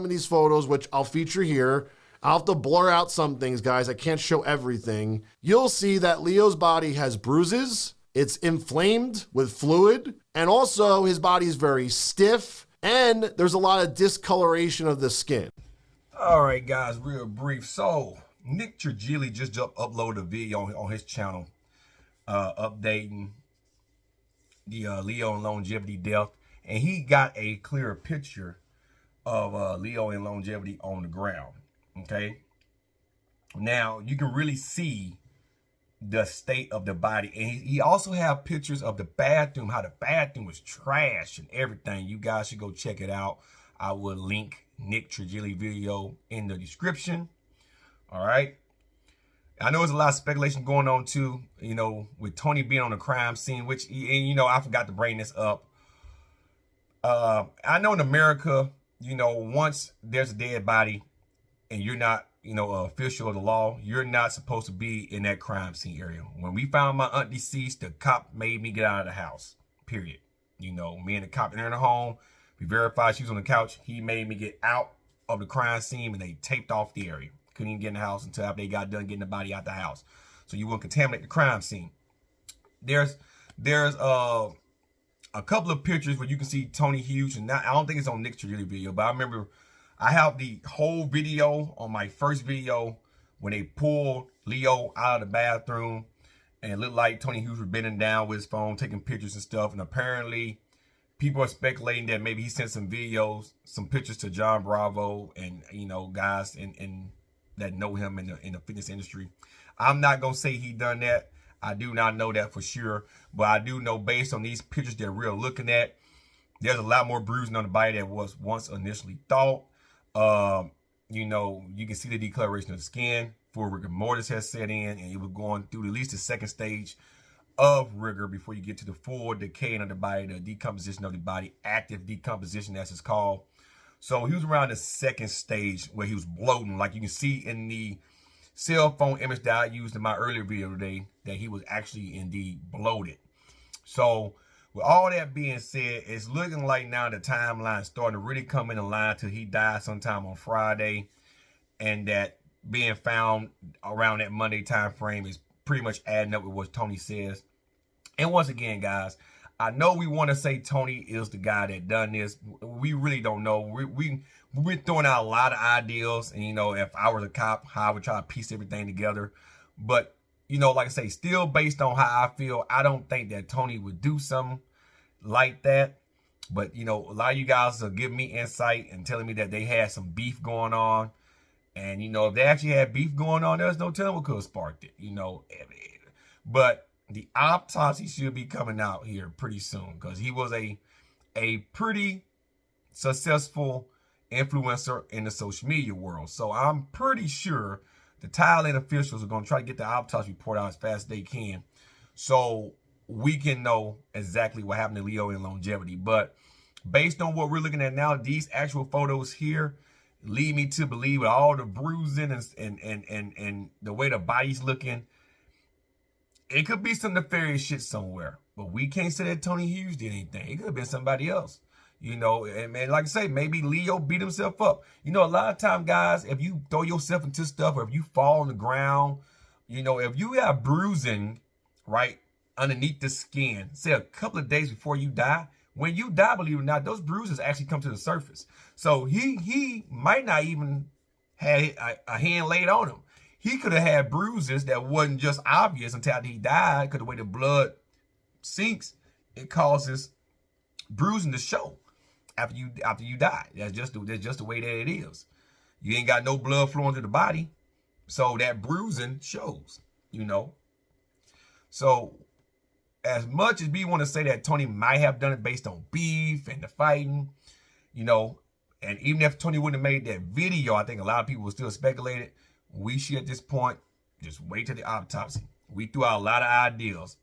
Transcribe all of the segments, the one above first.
of these photos, which I'll feature here. I'll have to blur out some things, guys. I can't show everything. You'll see that Leo's body has bruises. It's inflamed with fluid. And also his body is very stiff. And there's a lot of discoloration of the skin. All right, guys, real brief. So Nick Trigili just uploaded a video on his channel updating the Leo and longevity death. And he got a clearer picture of Leo and longevity on the ground. Okay, now you can really see the state of the body, and he also have pictures of the bathroom, how the bathroom was trash and everything. You guys should go check it out. I will link Nick Trigili video in the description. All right, I know there's a lot of speculation going on too, you know, with Tony being on the crime scene, which, and you know, I forgot to bring this up. I know in America, you know, once there's a dead body and you're not, you know, official of the law, you're not supposed to be in that crime scene area. When we found my aunt deceased, the cop made me get out of the house, period. You know, me and the cop entered the home. We verified she was on the couch. He made me get out of the crime scene, and they taped off the area. Couldn't even get in the house until after they got done getting the body out the house. So you wouldn't contaminate the crime scene. There's a couple of pictures where you can see Tony Hughes, and I don't think it's on Nick Trigili video, but I remember I have the whole video on my first video when they pulled Leo out of the bathroom, and it looked like Tony Hughes was bending down with his phone, taking pictures and stuff. And apparently people are speculating that maybe he sent some videos, some pictures to John Bravo and, you know, guys in that know him in the fitness industry. I'm not going to say he done that. I do not know that for sure, but I do know based on these pictures that we're looking at, there's a lot more bruising on the body than was once initially thought. You know, you can see the decoloration of the skin. Full rigor mortis has set in, and it was going through at least the second stage of rigor before you get to the full decaying of the body, the decomposition of the body, active decomposition as it's called. So he was around the second stage where he was bloating, like you can see in the cell phone image that I used in my earlier video today, that he was actually indeed bloated. So with all that being said, it's looking like now the timeline is starting to really come into line till he died sometime on Friday, and that being found around that Monday time frame is pretty much adding up with what Tony says. And once again, guys, I know we want to say Tony is the guy that done this. We really don't know. We're throwing out a lot of ideas, and you know, if I was a cop, how I would try to piece everything together. But you know, like I say, still based on how I feel, I don't think that Tony would do something like that. But you know, a lot of you guys are giving me insight and telling me that they had some beef going on. And you know, if they actually had beef going on, there's no telling what could have sparked it, you know. But the autopsy should be coming out here pretty soon, because he was a pretty successful influencer in the social media world. So I'm pretty sure the Thailand officials are going to try to get the autopsy report out as fast as they can, so we can know exactly what happened to Leo and longevity. But based on what we're looking at now, these actual photos here lead me to believe, with all the bruising and the way the body's looking, it could be some nefarious shit somewhere. But we can't say that Tony Hughes did anything. It could have been somebody else. You know, and like I say, maybe Leo beat himself up. You know, a lot of time, guys, if you throw yourself into stuff, or if you fall on the ground, you know, if you have bruising, right, underneath the skin, say a couple of days before you die, when you die, believe it or not, those bruises actually come to the surface. So he might not even have a hand laid on him. He could have had bruises that wasn't just obvious until after he died, because the way the blood sinks, it causes bruising to show after you die. That's just the way that it is. You ain't got no blood flowing through the body, so that bruising shows, you know. So as much as we want to say that Tony might have done it based on beef and the fighting, you know, and even if Tony wouldn't have made that video, I think a lot of people would still speculate. We should at this point just wait till the autopsy. We threw out a lot of ideas,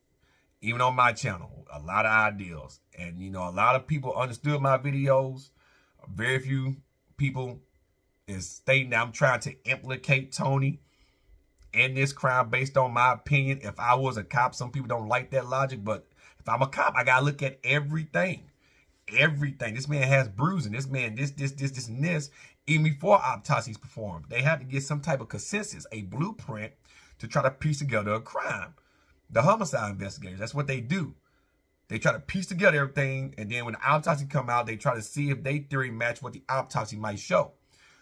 even on my channel, a lot of ideas. And, you know, a lot of people understood my videos. Very few people is stating that I'm trying to implicate Tony in this crime based on my opinion. If I was a cop, some people don't like that logic, but if I'm a cop, I got to look at everything. everything. This man has bruising. This man, this, and this. Even before autopsies performed, they had to get some type of consensus, a blueprint to try to piece together a crime. The homicide investigators, that's what they do. They try to piece together everything, and then when the autopsy come out, they try to see if their theory match what the autopsy might show.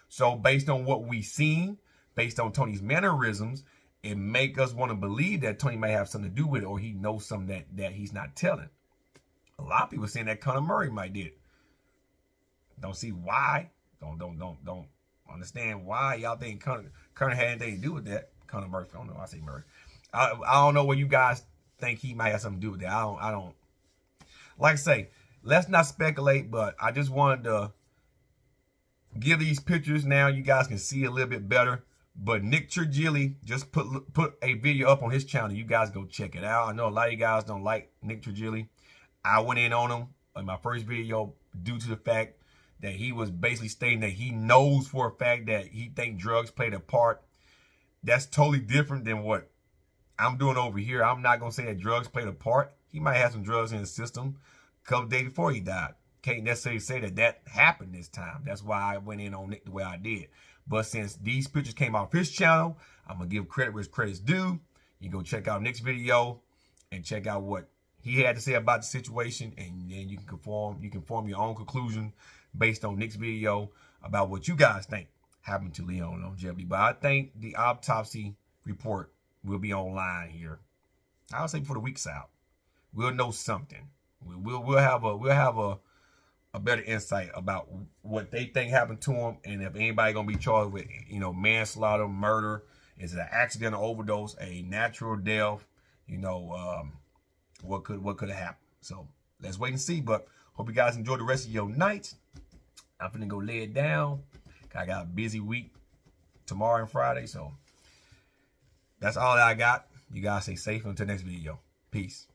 So based on what we seen, based on Tony's mannerisms, it make us want to believe that Tony may have something to do with it, or he knows something that he's not telling. A lot of people saying that Conor Murray might did it. Don't see why. Don't understand why y'all think Conor had anything to do with that. Conor Murray. I don't know. I say Murray. I don't know what you guys think he might have something to do with that. I don't. Like I say, let's not speculate. But I just wanted to give these pictures now. You guys can see a little bit better. But Nick Trigili just put a video up on his channel. You guys go check it out. I know a lot of you guys don't like Nick Trigili. I went in on him in my first video due to the fact that he was basically stating that he knows for a fact that he think drugs played a part. That's totally different than what I'm doing over here. I'm not going to say that drugs played a part. He might have some drugs in his system a couple days before he died. Can't necessarily say that happened this time. That's why I went in on Nick the way I did. But since these pictures came off his channel, I'm going to give credit where credit's due. You go check out Nick's video and check out what he had to say about the situation, and then you can form your own conclusion based on Nick's video about what you guys think happened to Leon Longevity. But I think the autopsy report will be online here. I'll say before the week's out. We'll know something. We'll have a better insight about what they think happened to him, and if anybody gonna be charged with manslaughter, murder, is it an accident or overdose, a natural death, what could have happened. So let's wait and see. But hope you guys enjoy the rest of your night. I'm finna go lay it down. I got a busy week tomorrow and Friday. So that's all that I got. You guys stay safe until next video. Peace.